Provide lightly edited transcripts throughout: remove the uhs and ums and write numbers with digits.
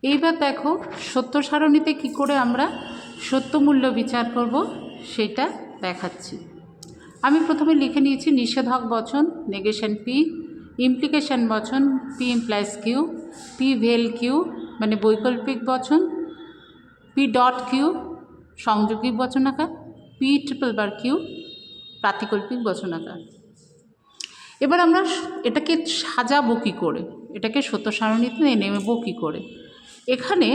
এইবার দেখো সত্য সারণীতে কী করে আমরা সত্য মূল্য বিচার করব সেটা দেখাচ্ছি। আমি প্রথমে লিখে নিয়েছি নিষেধক বচন নেগেশন পি, ইমপ্লিকেশন বচন পি ইমপ্লাইজ কিউ, পি ভেল কিউ মানে বৈকল্পিক বচন, পি ডট কিউ সংযোগী বচনাকার, পি ট্রিপল বার কিউ প্রাতিকল্পিক বচনাকার। এবার আমরা এটাকে সাজাবো কী করে, এটাকে সত্য সারণীতে নেব কী করে। এখানে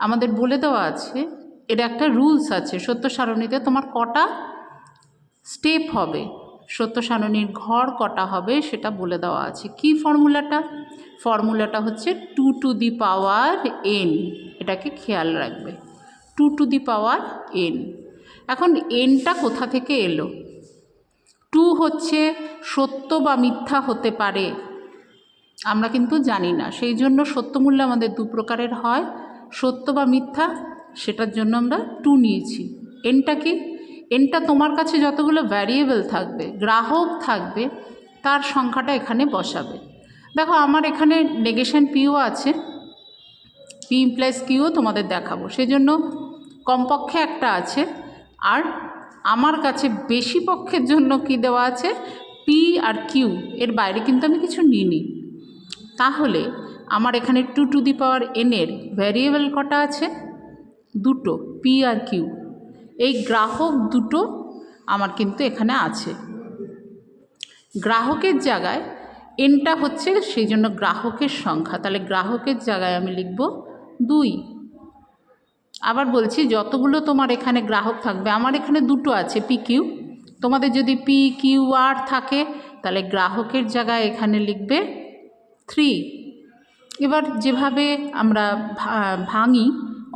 আমাদের বলে দেওয়া আছে, এটা একটা রুলস আছে সত্য সারণীতে তোমার কটা স্টেপ হবে, সত্য সারণীর ঘর কটা হবে সেটা বলে দেওয়া আছে। কি ফর্মুলাটা হচ্ছে 2 টু দি পাওয়ার n, এটাকে খেয়াল রাখবে 2 টু দি পাওয়ার n। এখন nটা কোথা থেকে এলো? 2 হচ্ছে সত্য বা মিথ্যা হতে পারে, আমরা কিন্তু জানি না, সেই জন্য সত্যমূল্য আমাদের দু প্রকারের হয়, সত্য বা মিথ্যা, সেটার জন্য আমরা 2 নিয়েছি। এনটা কি? এনটা তোমার কাছে যতগুলো ভ্যারিয়েবল থাকবে, গ্রাহক থাকবে, তার সংখ্যাটা এখানে বসাবে। দেখো আমার এখানে নেগেশন পিও আছে, পি ইমপ্লাইজ কিউও তোমাদের দেখাবো, সেই জন্য কমপক্ষে একটা আছে। আর আমার কাছে বেশি পক্ষের জন্য কি দেওয়া আছে, পি আর কিউ, এর বাইরে কিন্তু আমি কিছু নিইনি। তাহলে আমার এখানে 2 টু দি পাওয়ার n এর ভ্যারিয়েবল কটা আছে? দুটো, পি আর কিউ। এই গ্রাহক দুটো আমার কিন্তু এখানে আছে। গ্রাহকের জায়গায় nটা হচ্ছে সেই জন্য গ্রাহকের সংখ্যা, তাহলে গ্রাহকের জায়গায় আমি লিখব 2। আবার বলছি যতগুলো তোমার এখানে গ্রাহক থাকবে, আমার এখানে দুটো আছে পি কিউ, তোমাদের যদি পি কিউ আর থাকে তাহলে গ্রাহকের জায়গায় এখানে লিখবে 3। এবার যেভাবে আমরা ভাঙি,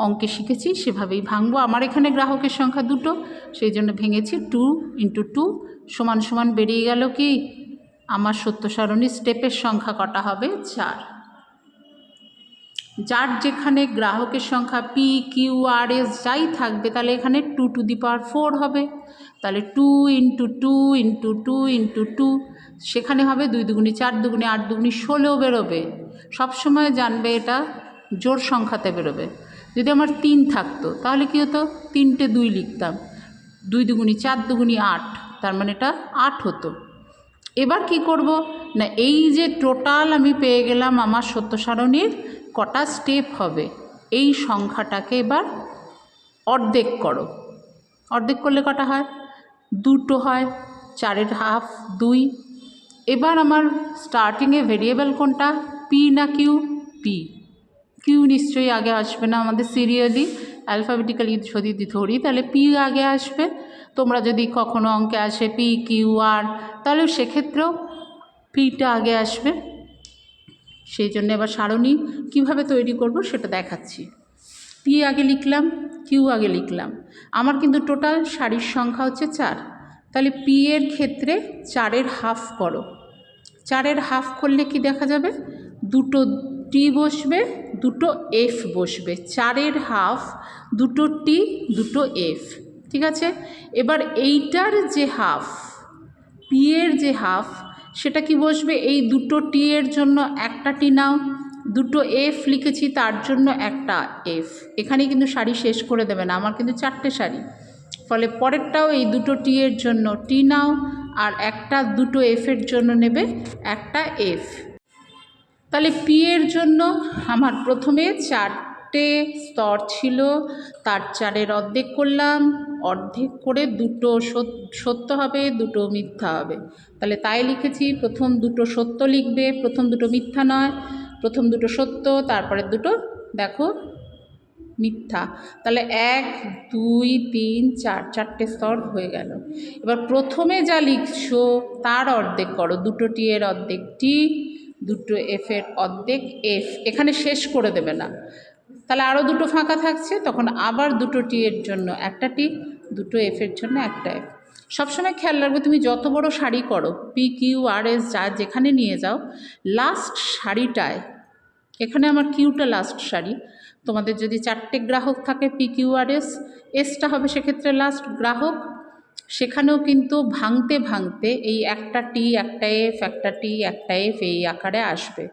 অঙ্কে শিখেছি সেভাবেই ভাঙবো। আমার এখানে গ্রাহকের সংখ্যা দুটো, সেই জন্য ভেঙেছি 2 ইন্টু 2 সমান সমান বেরিয়ে গেল কি, আমার সত্য সারণী স্টেপের সংখ্যা কটা হবে? 4। যার যেখানে গ্রাহকের সংখ্যা পি কিউ আর এস যাই থাকবে, তাহলে এখানে 2 টু দি পাওয়ার 4 হবে, তাহলে 2 ইন্টু 2 ইন্টু 2 ইন্টু 2, সেখানে হবে 2 দুগুণি 4 দুগুণি 8 দুগুণি 16 বেরোবে। সবসময় জানবে এটা জোড় সংখ্যাতে বেরোবে। যদি আমার 3 থাকতো তাহলে কী হতো, 3টে 2 লিখতাম, 2 দুগুণি 4 দুগুণি 8, তার মানে এটা 8 হতো। এবার কি করব না, এই যে টোটাল আমি পেয়ে গেলাম আমার সত্য সারণীর কটা স্টেপ হবে, এই সংখ্যাটাকে এবার অর্ধেক করো। অর্ধেক করলে কটা হয়? 2 হয়, 4-এর হাফ 2। এবার আমার স্টার্টিংয়ে ভেরিয়েবল কোনটা, পি না কিউ? পি। কিউ নিশ্চয়ই আগে আসবে না, আমাদের সিরিয়ালি অ্যালফাবেটিক্যালি যদি ধরি তাহলে পি আগে আসবে। তোমরা যদি কখনো অঙ্কে আসে পি কিউ আর, তাহলে সেক্ষেত্রেও পিটা আগে আসবে। সেই জন্য এবার সারণী কীভাবে তৈরি করব সেটা দেখাচ্ছি। পি আগে লিখলাম, কিউ আগে লিখলাম, আমার কিন্তু টোটাল সারির সংখ্যা হচ্ছে 4, তাহলে পি এর ক্ষেত্রে 4-এর হাফ করো। 4-এর হাফ করলে কি দেখা যাবে, দুটো টি বসবে, দুটো এফ বসবে। 4-এর হাফ দুটো টি দুটো এফ, ঠিক আছে। এবার এইটার যে হাফ, পি এর যে হাফ, সেটা কি বসবে, এই দুটো টি এর জন্য একটা টি নাও, দুটো এফ লিখেছি তার জন্য একটা এফ। এখানে কিন্তু সারি শেষ করে দেবে না, আমার কিন্তু 4টে সারি, ফলে পরেরটাও এই দুটো টি এর জন্য টি নাও, আর একটা দুটো এফের জন্য নেবে একটা এফ। তাহলে পি এর জন্য আমার প্রথমে 4টে স্তর ছিল, তার 4-এর অর্ধেক করলাম, অর্ধেক করে দুটো সত্য হবে, দুটো মিথ্যা হবে। তাহলে তাই লিখেছি, প্রথম দুটো সত্য লিখবে, প্রথম দুটো মিথ্যা নয়, প্রথম দুটো সত্য, তারপরে দুটো দেখো মিথ্যা। তাহলে 1 2 3 4, 4টে স্তর হয়ে গেল। এবার প্রথমে যা লিখছো তার অর্ধেক করো, দুটো টি এর অর্ধেক টি, দুটো এফের অর্ধেক এফ, এখানে শেষ করে দেবে না, তাহলে আরও দুটো ফাঁকা থাকছে, তখন আবার দুটো টি এর জন্য একটা টি, দুটো এফের জন্য একটা এফ। সবসময় খেয়াল রাখবে, তুমি যত বড় সারি করো, পি কিউ আর এস যা যেখানে নিয়ে যাও, লাস্ট সারিটায়, এখানে আমার কিউটা লাস্ট সারি, তোমাদের যদি 4টে গ্রাহক থাকে পি কিউ আর এস, এসটা হবে সেক্ষেত্রে লাস্ট গ্রাহক, সেখানেও কিন্তু ভাঙতে ভাঙতে এই একটা টি একটা এফ একটা টি একটা এফ এই আকারে আসবে।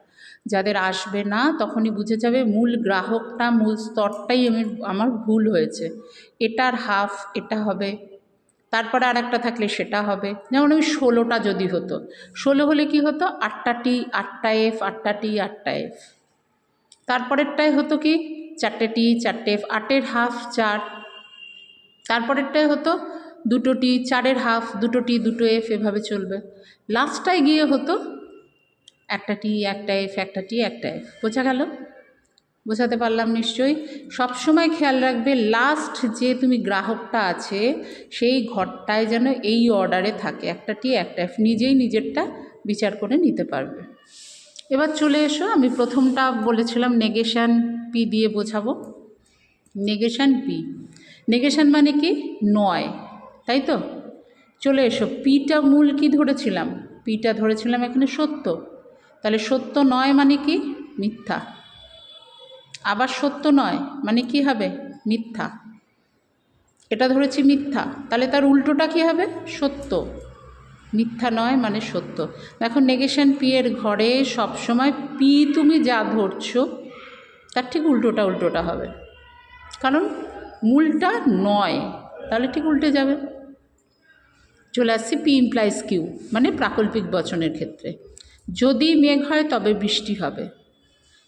যাদের আসবে না তখনই বুঝে যাবে মূল গ্রাহকটা, মূল স্তরটাই আমার ভুল হয়েছে, এটার হাফ এটা হবে, তারপরে আর একটা থাকলে সেটা হবে। যেমন আমি 16টা যদি হতো, 16 হলে কি হতো, 8টা টি 8টা এফ, 8টা টি 8টা এফ। তারপরেরটায় হতো কি 4টে টি 4টে এফ, 8-এর হাফ 4। তারপরেরটায় হতো 2টো টি 4-এর হাফ 2টো টি 2টো এফ, এভাবে চলবে। লাস্টটায় গিয়ে হতো 1টা টি 1টা এফ, 1টা টি 1টা এফ। বোঝা গেল? বোঝাতে পারলাম নিশ্চয়ই। সবসময় খেয়াল রাখবে লাস্ট যে তুমি গ্রাহকটা আছে সেই ঘরটায় যেন এই অর্ডারে থাকে, 1টা টি 1টা এফ, নিজেই নিজেরটা বিচার করে নিতে পারবে। এবার চলে এসো, আমি প্রথমটা বলেছিলাম নেগেশন পি দিয়ে বোঝাবো। নেগেশন পি, নেগেশন মানে কি নয়, তাই তো? চলে এসো, পিটা মূল কি ধরেছিলাম, পিটা ধরেছিলাম এখানে সত্য, তাহলে সত্য নয় মানে কি মিথ্যা। আবার সত্য নয় মানে কি হবে মিথ্যা, এটা ধরেছি মিথ্যা, তাহলে তার উল্টোটা কি হবে সত্য। মিথ্যা নয় মানে সত্য। দেখো নেগেশন পি এর ঘরে সবসময় পি তুমি যা ধরছো তার ঠিক উল্টোটা হবে, কারণ মূলটা নয়, তাহলে ঠিক উল্টে যাবে। চলে আসছি পি ইমপ্লাইজ কিউ, মানে প্রাকল্পিক বচনের ক্ষেত্রে। যদি মেঘ হয় তবে বৃষ্টি হবে,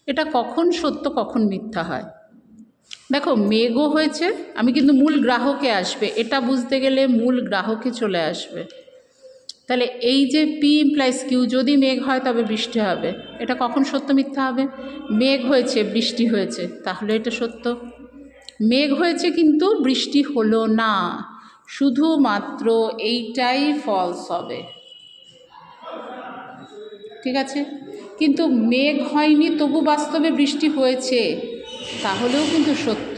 এটা কখন সত্য কখন মিথ্যা হয়। দেখো মেঘও হয়েছে, আমি কিন্তু মূল গ্রাহকে আসবে, এটা বুঝতে গেলে মূল গ্রাহকে চলে আসবে। তাহলে এই যে পি ইমপ্লাইজ কিউ, যদি মেঘ হয় তবে বৃষ্টি হবে, এটা কখন সত্য মিথ্যা হবে। মেঘ হয়েছে বৃষ্টি হয়েছে, তাহলে এটা সত্য। মেঘ হয়েছে কিন্তু বৃষ্টি হলো না, শুধুমাত্র এইটাই ফলস হবে, ঠিক আছে। কিন্তু মেঘ হয়নি তবু বাস্তবে বৃষ্টি হয়েছে, তাহলেও কিন্তু সত্য।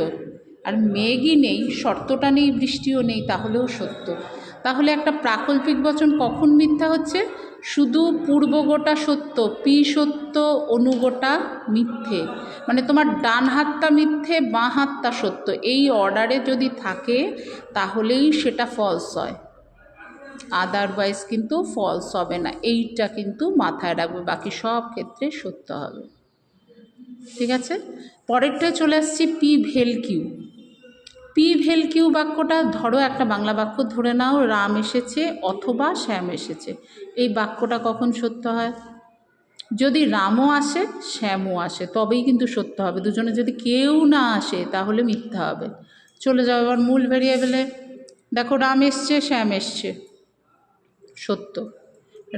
আর মেঘই নেই, শর্তটা নেই, বৃষ্টিও নেই, তাহলেও সত্য। তাহলে একটা প্রাকল্পিক বচন কখন মিথ্যা হচ্ছে, শুধু পূর্বগোটা সত্য, পি সত্য, অনুগোটা মিথ্যে, মানে তোমার ডান হাতটা মিথ্যে বাঁ হাতটা সত্য, এই অর্ডারে যদি থাকে তাহলেই সেটা ফলস হয়, আদারওয়াইজ কিন্তু ফলস হবে না। এইটা কিন্তু মাথায় রাখবে, বাকি সব ক্ষেত্রে সত্য হবে, ঠিক আছে। পরেরটায় চলে আসছি পি ভেল কিউ। পি ভেল কিউ বাক্যটা ধরো একটা বাংলা বাক্য ধরে নাও, রাম এসেছে অথবা শ্যাম এসেছে, এই বাক্যটা কখন সত্য হয়, যদি রামও আসে শ্যামও আসে তবেই কিন্তু সত্য হবে। দুজনে যদি কেউ না আসে তাহলে মিথ্যা হবে। চলে যাও এবার মূল ভেরিয়েবলে, দেখো রাম এসছে শ্যাম এসছে, সত্য।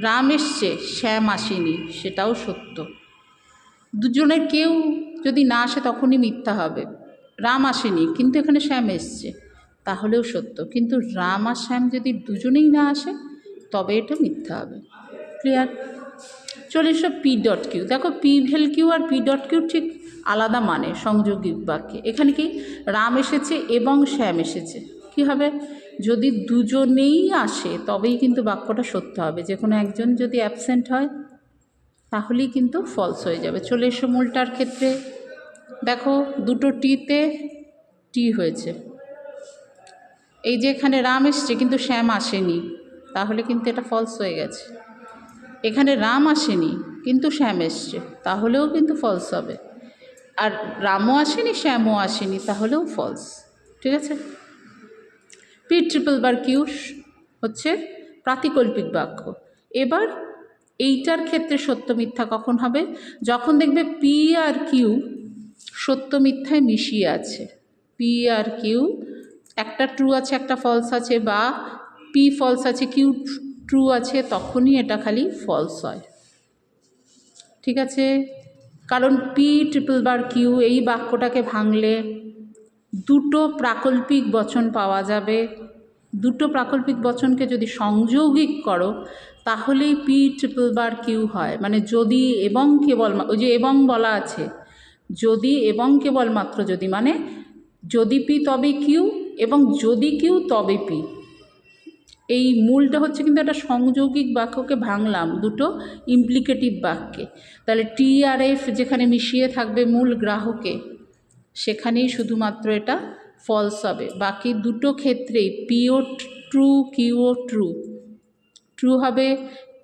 রাম এসছে শ্যাম আসেনি, সেটাও সত্য। দুজনের কেউ যদি না আসে তখনই মিথ্যা হবে। রাম আসেনি কিন্তু এখানে শ্যাম এসছে, তাহলেও সত্য। কিন্তু রাম আর শ্যাম যদি দুজনেই না আসে তবে এটা মিথ্যা হবে। ক্লিয়ার? চলে এসো পি ডট কিউ। দেখো পি ভেল Q R P dot Q ঠিক আলাদা মানে সংযোগিক বাক্যে। এখানে কি রাম এসেছে এবং শ্যাম এসেছে, কি হবে, যদি দুজনেই আসে তবেই কিন্তু বাক্যটা সত্য হবে। যে কোনো একজন যদি অ্যাবসেন্ট হয় তাহলেই কিন্তু ফলস হয়ে যাবে। চলে এসো মূলটার ক্ষেত্রে, দেখো দুটো টিতে টি হয়েছে, এই যে এখানে রাম এসছে কিন্তু শ্যাম আসেনি, তাহলে কিন্তু এটা ফলস হয়ে গেছে। এখানে রাম আসেনি কিন্তু শ্যাম এসছে, তাহলেও কিন্তু ফলস হবে। আর রামও আসেনি শ্যামও আসেনি, তাহলেও ফলস, ঠিক আছে। পি ট্রিপল বার কিউ হচ্ছে প্রাতিকল্পিক বাক্য। এবার এইটার ক্ষেত্রে সত্য মিথ্যা কখন হবে, যখন দেখবে পি আর কিউ সত্য মিথ্যায় মিশিয়ে আছে। পি আর কিউ একটা ট্রু আছে একটা ফলস আছে, বা পি ফলস আছে কিউ ট্রু আছে, তখনই এটা খালি ফলস হয়, ঠিক আছে। কারণ পি ট্রিপল বার কিউ এই বাক্যটাকে ভাঙলে দুটো প্রাকল্পিক বচন পাওয়া যাবে। দুটো প্রাকল্পিক বচনকে যদি সংযৌগিক করো তাহলেই পি ট্রিপল বার কিউ হয়। মানে যদি এবং কেবল, ওই যে এবং বলা আছে, যদি এবং কেবলমাত্র যদি, মানে যদি পি তবে কিউ এবং যদি কিউ তবে পি। এই মূলটা হচ্ছে কিন্তু একটা সংযৌগিক বাক্যকে ভাঙলাম দুটো ইমপ্লিকেটিভ বাক্যে। তাহলে টি আর এফ যেখানে মিশিয়ে থাকবে মূল গ্রাহকে, সেখানেই শুধুমাত্র এটা ফলস হবে। বাকি দুটো ক্ষেত্রেই পিও ট্রু কিউও ট্রু, ট্রু হবে।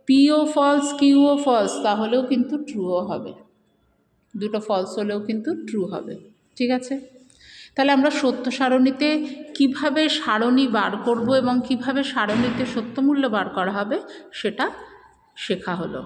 পিও ফলস কিউও ফলস, তাহলেও কিন্তু ট্রুও হবে। দুটো ফলস হলেও কিন্তু ট্রু হবে। ঠিক আছে, তাহলে আমরা সত্য সারণীতে কিভাবে সারণী বার করব এবং কিভাবে সারণীতে সত্যমূল্য বার করা হবে সেটা শেখা হলো।